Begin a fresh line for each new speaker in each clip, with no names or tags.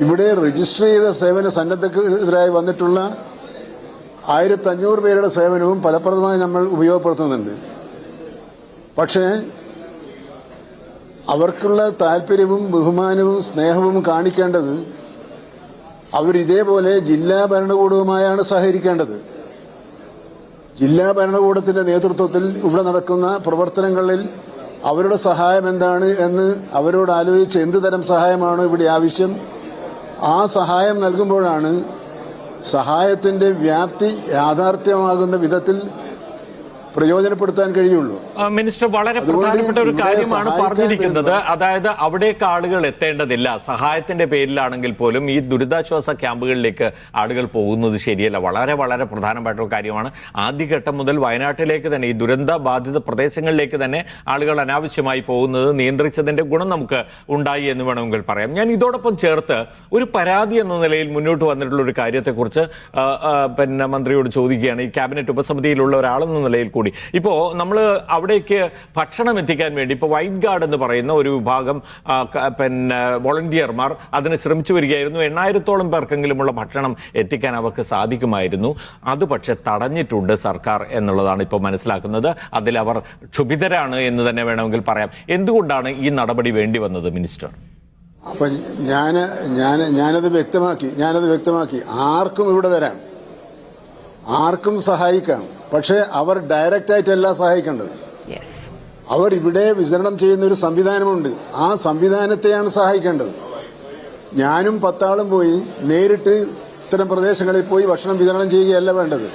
ഇവിടെ രജിസ്റ്റർ ചെയ്ത സേവന സന്നദ്ധക്കെതിരായി വന്നിട്ടുള്ള 1500 പേരുടെ സേവനവും ഫലപ്രദമായി നമ്മൾ ഉപയോഗപ്പെടുത്തുന്നുണ്ട്. പക്ഷേ അവർക്കുള്ള താല്പര്യവും ബഹുമാനവും സ്നേഹവും കാണിക്കേണ്ടത് അവരിതേപോലെ ജില്ലാ ഭരണകൂടവുമായാണ് സഹകരിക്കേണ്ടത്. ജില്ലാ ഭരണകൂടത്തിന്റെ നേതൃത്വത്തിൽ ഇവിടെ നടക്കുന്ന പ്രവർത്തനങ്ങളിൽ അവരുടെ സഹായം എന്താണ് എന്ന് അവരോട് ആലോചിച്ച് എന്ത് തരം സഹായമാണ് ഇവിടെ ആവശ്യം, ആ സഹായം നൽകുമ്പോഴാണ് സഹായത്തിന്റെ വ്യാപ്തി യാഥാർത്ഥ്യമാകുന്ന വിധത്തിൽ പ്രയോജനപ്പെടുത്താൻ കഴിയുള്ളൂ.
മിനിസ്റ്റർ വളരെ പ്രധാനപ്പെട്ട ഒരു കാര്യമാണ് പറഞ്ഞിരിക്കുന്നത്. അതായത് അവിടേക്ക് ആളുകൾ എത്തേണ്ടതില്ല. സഹായത്തിന്റെ പേരിലാണെങ്കിൽ പോലും ഈ ദുരിതാശ്വാസ ക്യാമ്പുകളിലേക്ക് ആളുകൾ പോകുന്നത് ശരിയല്ല. വളരെ വളരെ പ്രധാനപ്പെട്ട കാര്യമാണ്. ആദ്യഘട്ടം മുതൽ വയനാട്ടിലേക്ക് തന്നെ, ഈ ദുരന്ത ബാധിത പ്രദേശങ്ങളിലേക്ക് തന്നെ ആളുകൾ അനാവശ്യമായി പോകുന്നത് നിയന്ത്രിച്ചതിന്റെ ഗുണം നമുക്ക് ഉണ്ടായി എന്ന് വേണമെങ്കിൽ പറയാം. ഞാൻ ഇതോടൊപ്പം ചേർത്ത് ഒരു പരാതി എന്ന നിലയിൽ മുന്നോട്ട് വന്നിട്ടുള്ള ഒരു കാര്യത്തെക്കുറിച്ച് മന്ത്രിയോട് ചോദിക്കുകയാണ്. ഈ ക്യാബിനറ്റ് ഉപസമിതിയിലുള്ള ഒരാളെന്ന നിലയിൽ കൂടി ഇപ്പോൾ നമ്മൾ അവിടേക്ക് ഭക്ഷണം എത്തിക്കാൻ വേണ്ടി ഇപ്പോൾ വൈറ്റ് ഗാർഡ് എന്ന് പറയുന്ന ഒരു വിഭാഗം വോളണ്ടിയർമാർ അതിന് ശ്രമിച്ചു വരികയായിരുന്നു. 8000-ഓളം പേർക്കെങ്കിലുമുള്ള ഭക്ഷണം എത്തിക്കാൻ അവർക്ക് സാധിക്കുമായിരുന്നു. അത് പക്ഷെ തടഞ്ഞിട്ടുണ്ട് സർക്കാർ എന്നുള്ളതാണ് ഇപ്പോൾ മനസ്സിലാക്കുന്നത്. അതിൽ അവർ ക്ഷുഭിതരാണ് എന്ന് തന്നെ വേണമെങ്കിൽ പറയാം. എന്തുകൊണ്ടാണ് ഈ നടപടി വേണ്ടി വന്നത് മിനിസ്റ്റർ?
അപ്പൊ ഞാനത് വ്യക്തമാക്കി ആർക്കും ഇവിടെ വരാം, ആർക്കും സഹായിക്കാം. പക്ഷേ അവർ ഡയറക്റ്റായിട്ടല്ല സഹായിക്കേണ്ടത്. അവർ ഇവിടെ വിതരണം ചെയ്യുന്ന ഒരു സംവിധാനമുണ്ട്. ആ സംവിധാനത്തെയാണ് സഹായിക്കേണ്ടത്. ഞാനും 10 ആളും പോയി നേരിട്ട് ഇത്തരം പ്രദേശങ്ങളിൽ പോയി ഭക്ഷണം വിതരണം ചെയ്യുകയല്ല വേണ്ടത്.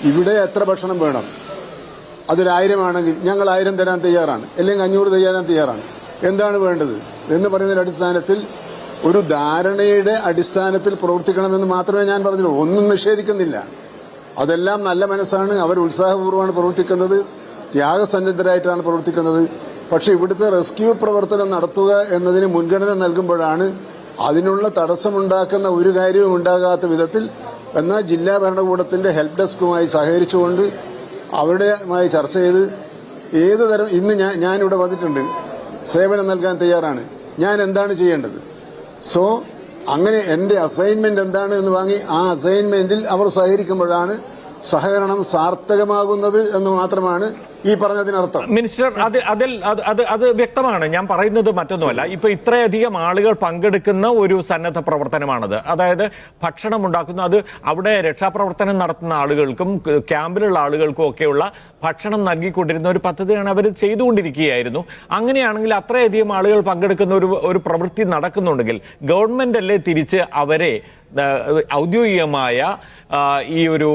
ഇവിടെ എത്ര ഭക്ഷണം വേണം, അതൊരു 1000 ആണെങ്കിൽ ഞങ്ങൾ 1000 തരാൻ തയ്യാറാണ്, അല്ലെങ്കിൽ 500 തരാൻ തയ്യാറാണ്. എന്താണ് വേണ്ടത് എന്ന് പറയുന്നതിന്റെ അടിസ്ഥാനത്തിൽ ഒരു ധാരണയുടെ അടിസ്ഥാനത്തിൽ പ്രവർത്തിക്കണമെന്ന് മാത്രമേ ഞാൻ പറഞ്ഞുള്ളൂ. ഒന്നും നിഷേധിക്കുന്നില്ല. അതെല്ലാം നല്ല മനസ്സാണ്. അവർ ഉത്സാഹപൂർവ്വമാണ് പ്രവർത്തിക്കുന്നത്, ത്യാഗസന്നദ്ധരായിട്ടാണ് പ്രവർത്തിക്കുന്നത്. പക്ഷെ ഇവിടുത്തെ റെസ്ക്യൂ പ്രവർത്തനം നടത്തുക എന്നതിന് മുൻഗണന നൽകുമ്പോഴാണ് അതിനുള്ള തടസ്സമുണ്ടാക്കുന്ന ഒരു കാര്യവും ഉണ്ടാകാത്ത വിധത്തിൽ, എന്നാൽ ജില്ലാ ഭരണകൂടത്തിന്റെ ഹെൽപ്പ് ഡെസ്കുമായി സഹകരിച്ചുകൊണ്ട് അവരുടെയുമായി ചർച്ച ചെയ്ത് ഏത് തരം ഇന്ന് ഞാനിവിടെ വന്നിട്ടുണ്ട്, സേവനം നൽകാൻ തയ്യാറാണ്, ഞാൻ എന്താണ് ചെയ്യേണ്ടത്, സോ അങ്ങനെ എന്റെ അസൈൻമെന്റ് എന്താണ് എന്ന് വാങ്ങി ആ അസൈൻമെന്റിൽ അവർ സഹകരിക്കുമ്പോഴാണ് സഹകരണം സാർത്ഥകമാകുന്നത് എന്ന് മാത്രമാണ് ഈ പറഞ്ഞതിനർത്ഥം.
മിനിസ്റ്റർ, അത് വ്യക്തമാണ്. ഞാൻ പറയുന്നത് മറ്റൊന്നുമല്ല. ഇപ്പൊ ഇത്രയധികം ആളുകൾ പങ്കെടുക്കുന്ന ഒരു സന്നദ്ധ പ്രവർത്തനമാണത്. അതായത് ഭക്ഷണം ഉണ്ടാക്കുന്ന, അത് അവിടെ രക്ഷാപ്രവർത്തനം നടത്തുന്ന ആളുകൾക്കും ക്യാമ്പിലുള്ള ആളുകൾക്കും ഒക്കെയുള്ള ഭക്ഷണം നൽകിക്കൊണ്ടിരുന്ന ഒരു പദ്ധതിയാണ് അവർ ചെയ്തുകൊണ്ടിരിക്കുകയായിരുന്നു. അങ്ങനെയാണെങ്കിൽ അത്രയധികം ആളുകൾ പങ്കെടുക്കുന്ന ഒരു പ്രവൃത്തി നടക്കുന്നുണ്ടെങ്കിൽ ഗവൺമെന്റ് അല്ലേ തിരിച്ച് അവരെ ഔദ്യോഗികമായ ഈ ഒരു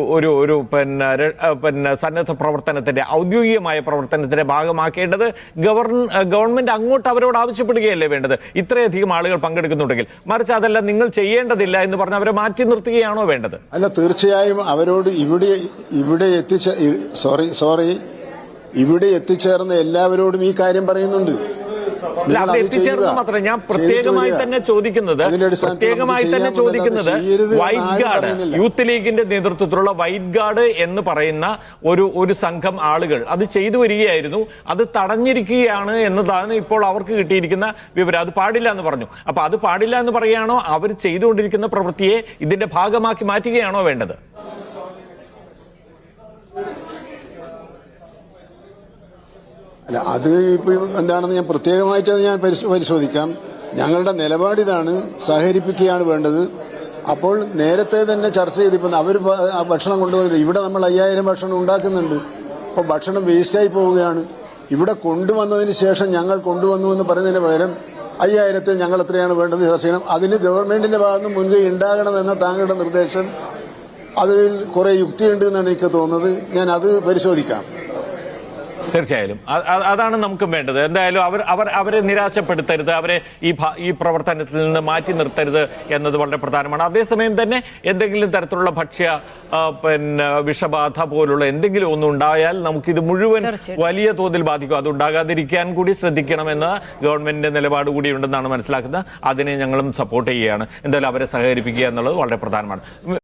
സന്നദ്ധ പ്രവർത്തനത്തിന്റെ ഔദ്യോഗികമായ പ്രവർത്തനത്തിന്റെ ഭാഗമാക്കേണ്ടത്? ഗവൺമെന്റ് അങ്ങോട്ട് അവരോട് ആവശ്യപ്പെടുകയല്ലേ വേണ്ടത്, ഇത്രയധികം ആളുകൾ പങ്കെടുക്കുന്നുണ്ടെങ്കിൽ? മറിച്ച് അതല്ല, നിങ്ങൾ ചെയ്യേണ്ടതില്ല എന്ന് പറഞ്ഞ് അവരെ മാറ്റി നിർത്തുകയാണോ വേണ്ടത്?
അല്ല, തീർച്ചയായും അവരോട് ഇവിടെ എത്തിച്ചേർന്ന എല്ലാവരോടും ഈ കാര്യം പറയുന്നുണ്ട്.
അവിടെ എത്തിച്ചേർന്ന് മാത്രമേ ഞാൻ പ്രത്യേകമായി തന്നെ ചോദിക്കുന്നത് വൈറ്റ് ഗാർഡ്, യൂത്ത് ലീഗിന്റെ നേതൃത്വത്തിലുള്ള വൈറ്റ് ഗാർഡ് എന്ന് പറയുന്ന ഒരു സംഘം ആളുകൾ അത് ചെയ്തു വരികയായിരുന്നു. അത് തടഞ്ഞിരിക്കുകയാണ് എന്നതാണ് ഇപ്പോൾ അവർക്ക് കിട്ടിയിരിക്കുന്ന വിവരം. അത് പാടില്ല എന്ന് പറഞ്ഞു. അപ്പൊ അത് പാടില്ല എന്ന് പറയുകയാണോ, അവർ ചെയ്തുകൊണ്ടിരിക്കുന്ന പ്രവൃത്തിയെ ഇതിന്റെ ഭാഗമാക്കി മാറ്റുകയാണോ വേണ്ടത്?
അല്ല, അത് ഇപ്പൊ എന്താണെന്ന് ഞാൻ പ്രത്യേകമായിട്ട് ഞാൻ പരിശോധിക്കാം. ഞങ്ങളുടെ നിലപാടിതാണ്, സഹകരിപ്പിക്കുകയാണ് വേണ്ടത്. അപ്പോൾ നേരത്തെ തന്നെ ചർച്ച ചെയ്തിപ്പോൾ അവർ ഭക്ഷണം കൊണ്ടുവന്നില്ല. ഇവിടെ നമ്മൾ 5000 ഭക്ഷണം ഉണ്ടാക്കുന്നുണ്ട്. അപ്പോൾ ഭക്ഷണം വേസ്റ്റായി പോവുകയാണ്. ഇവിടെ കൊണ്ടുവന്നതിന് ശേഷം ഞങ്ങൾ കൊണ്ടുവന്നു എന്ന് പറയുന്നതിന് പകരം 5000-ൽ ഞങ്ങൾ എത്രയാണ് വേണ്ടത് ചർച്ച ചെയ്യണം. അതിന് ഗവൺമെന്റിന്റെ ഭാഗത്ത് മുൻകൈ ഉണ്ടാകണമെന്ന താങ്കളുടെ നിർദ്ദേശം, അതിൽ കുറെ യുക്തിയുണ്ട് എന്നാണ് എനിക്ക് തോന്നുന്നത്. ഞാൻ അത് പരിശോധിക്കാം.
തീർച്ചയായും അതാണ് നമുക്കും വേണ്ടത്. എന്തായാലും അവരെ നിരാശപ്പെടുത്തരുത്, അവരെ ഈ പ്രവർത്തനത്തിൽ നിന്ന് മാറ്റി നിർത്തരുത് എന്നത് വളരെ പ്രധാനമാണ്. അതേസമയം തന്നെ എന്തെങ്കിലും തരത്തിലുള്ള വിഷബാധ പോലുള്ള എന്തെങ്കിലും ഒന്നും ഉണ്ടായാൽ നമുക്കിത് മുഴുവൻ വലിയ തോതിൽ ബാധിക്കും. അത് ഉണ്ടാകാതിരിക്കാൻ കൂടി ശ്രദ്ധിക്കണമെന്ന ഗവൺമെന്റിന്റെ നിലപാട് കൂടി ഉണ്ടെന്നാണ് മനസ്സിലാക്കുന്നത്. അതിനെ ഞങ്ങളും സപ്പോർട്ട് ചെയ്യുകയാണ്. എന്തായാലും അവരെ സഹകരിപ്പിക്കുക എന്നുള്ളത് വളരെ പ്രധാനമാണ്.